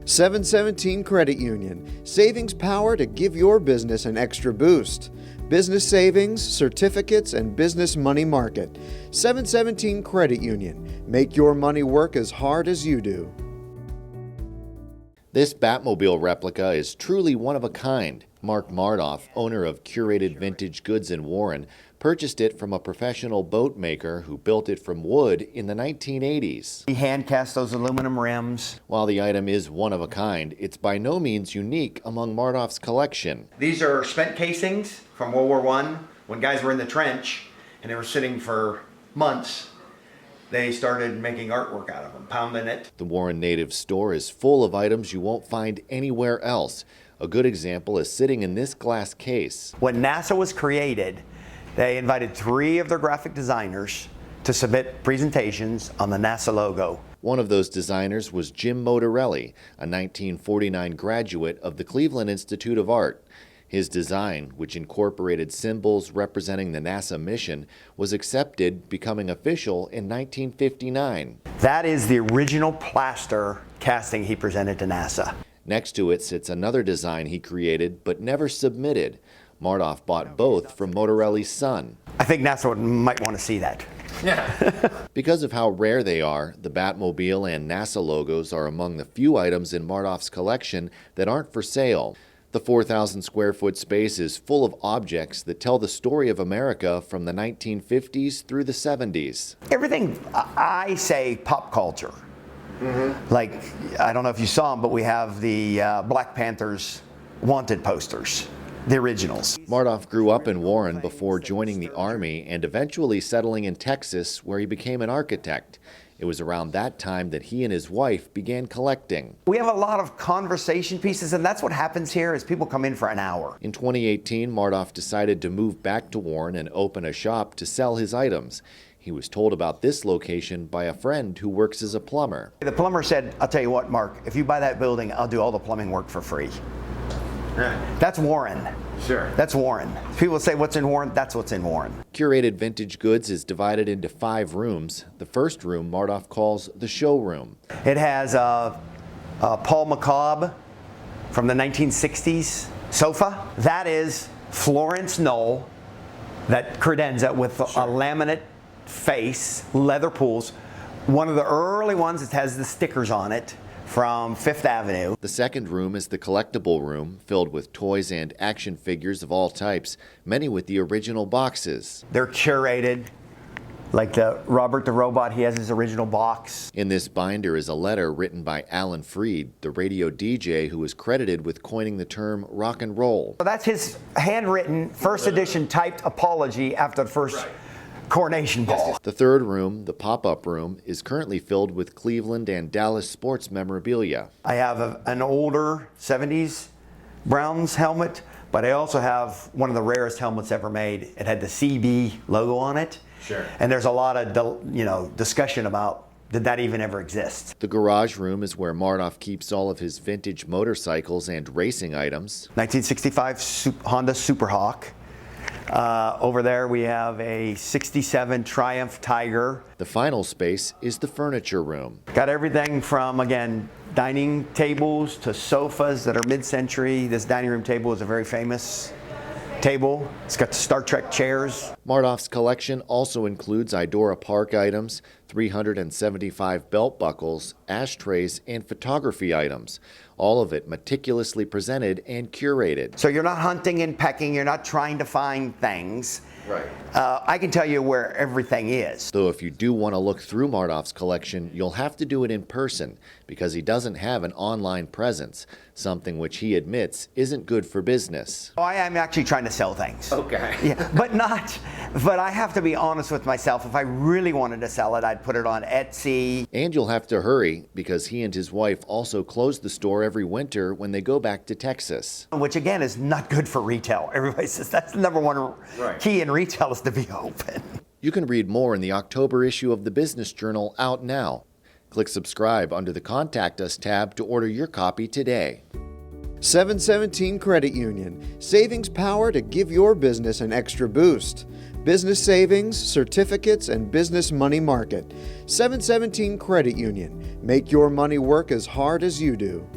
717 Credit Union, savings power to give your business an extra boost. Business savings, certificates, and business money market. 717 Credit Union, make your money work as hard as you do. This Batmobile replica is truly one of a kind. Mark Martof, owner of Curated Vintage Goods in Warren, purchased it from a professional boat maker who built it from wood in the 1980s. He hand cast those aluminum rims. While the item is one of a kind, it's by no means unique among Martof's collection. These are spent casings from World War I. When guys were in the trench and they were sitting for months, they started making artwork out of them, pounding it. The Warren native store is full of items you won't find anywhere else. A good example is sitting in this glass case. When NASA was created, they invited 3 of their graphic designers to submit presentations on the NASA logo. One of those designers was Jim Motorelli, a 1949 graduate of the Cleveland Institute of Art. His design, which incorporated symbols representing the NASA mission, was accepted, becoming official in 1959. That is the original plaster casting he presented to NASA. Next to it sits another design he created but never submitted. Martof bought both from Motorelli's son. I think NASA might want to see that. Yeah. Because of how rare they are, the Batmobile and NASA logos are among the few items in Martof's collection that aren't for sale. The 4,000 square foot space is full of objects that tell the story of America from the 1950s through the 70s. Everything, I say pop culture. Like, I don't know if you saw them, but we have the Black Panthers wanted posters, the originals. Martof grew up in Warren before joining the Army and eventually settling in Texas, where he became an architect. It was around that time that he and his wife began collecting. We have a lot of conversation pieces, and that's what happens here is people come in for an hour. In 2018, Martof decided to move back to Warren and open a shop to sell his items. He was told about this location by a friend who works as a plumber. The plumber said, I'll tell you what, Mark, if you buy that building, I'll do all the plumbing work for free. That's Warren. Sure. That's Warren. People say, what's in Warren? That's what's in Warren. Curated Vintage Goods is divided into 5 rooms. The first room Martof calls the showroom. It has Paul McCobb from the 1960s sofa. That is Florence Knoll, that credenza with a laminate face, leather pools. One of the early ones that has the stickers on it from Fifth Avenue. The second room is the Collectible Room, filled with toys and action figures of all types, many with the original boxes. They're curated, like the Robert the Robot, he has his original box. In this binder is a letter written by Alan Freed, the radio DJ who is credited with coining the term rock and roll. So that's his handwritten, first edition typed apology after the first coronation ball. The third room, the pop-up room, is currently filled with Cleveland and Dallas sports memorabilia. I have an older 70s Browns helmet, but I also have one of the rarest helmets ever made. It had the CB logo on it. Sure. And there's a lot of discussion about, did that even ever exist? The garage room is where Martof keeps all of his vintage motorcycles and racing items. 1965 Honda Super Hawk. Over there we have a 67 Triumph Tiger. The final space is the furniture room. Got everything from, again, dining tables to sofas that are mid-century. This dining room table is a very famous table. It's got the Star Trek chairs. Martof's collection also includes Idora Park items, 375 belt buckles, ashtrays, and photography items. All of it meticulously presented and curated. So you're not hunting and pecking, you're not trying to find things. Right. I can tell you where everything is. Though if you do want to look through Martof's collection, you'll have to do it in person because he doesn't have an online presence, something which he admits isn't good for business. I am actually trying to sell things. Okay. Yeah, but I have to be honest with myself. If I really wanted to sell it, I'd put it on Etsy. And you'll have to hurry because he and his wife also close the store every winter when they go back to Texas. Which again is not good for retail. Everybody says that's the number one key in retail is to be open. You can read more in the October issue of the Business Journal out now. Click subscribe under the Contact Us tab to order your copy today. 717 Credit Union, savings power to give your business an extra boost. Business savings, certificates, and business money market. 717 Credit Union, make your money work as hard as you do.